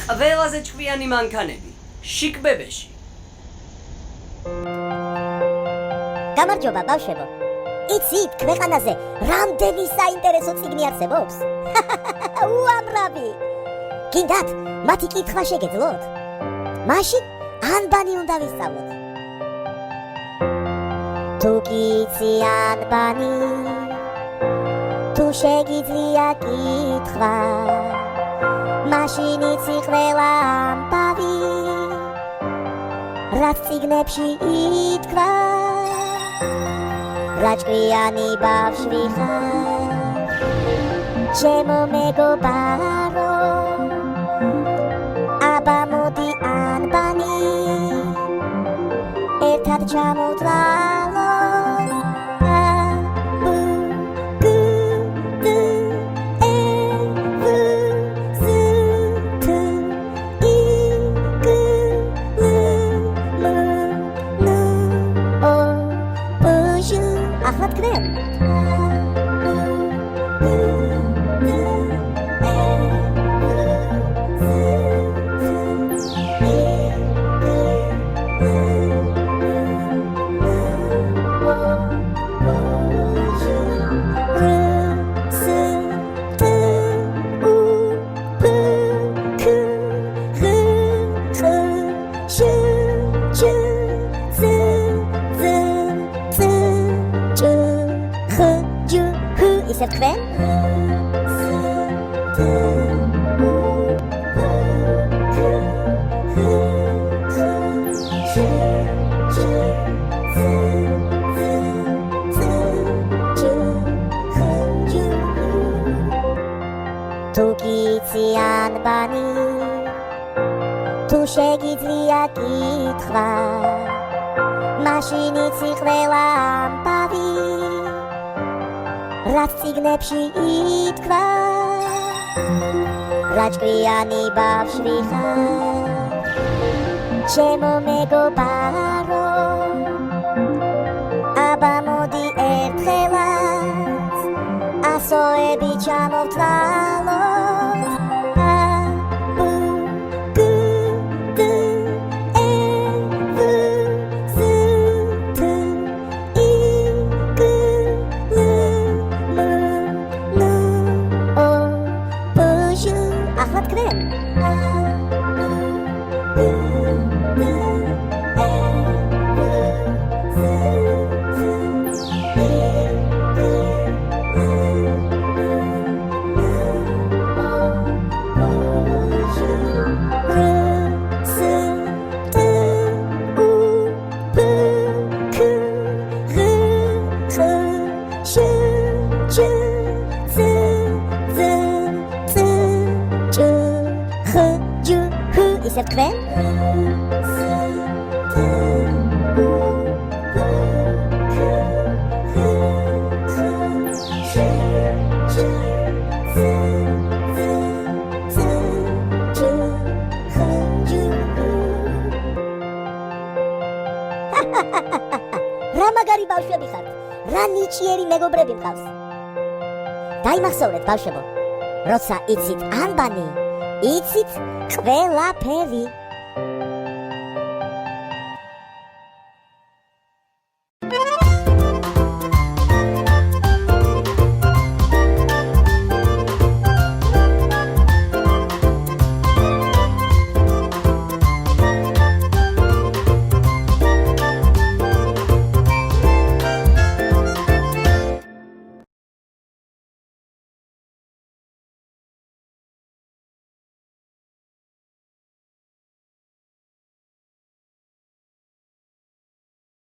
ყველაზე ჭკვიანი მანქანები შიკბებეში. გამარჯობა ბავშვებო. იცით ქვეყანაზე რამდენი საინტერესო წიგნი არსებობს? უამრავი. გინდათ მათი კითხვა შეგეძლოთ? მაშინ ანბანი უნდა ვისწავლოთ. თუ გიცი ანბანი, თუ შეგიძლია კითხვა, მაშინ იცი ყველა ამბავი, რაც წიგნებში ითქვა. რა ჭკვიანი ბავშვი ხარ, ჩემო მეგობარო, აბა მოდი ანბანი, ერთად ჩამოვთვალოთ. ახლა თქვენ ისევ თქვენ თუ გიცი ანბანი, თუ შეგიძლია კითხვა, მაშინ იცი ყველა ამბავი, რაც წიგნებში ითქვა. რა ჭკვიანი ბავშვი ხარ, ჩემო მეგობარო, აბა მოდი ერთხელაც ასოები ჩამოვთვალოთ. ახლა თქვენ ისევ თქვენ რა მაგარი ბავშვები ხართ, რა ნიჭიერი მეგობრები მყავს. დაიმახსოვრეთ ბავშვებო, როცა იცით ანბანი, იცით ყველაფერი.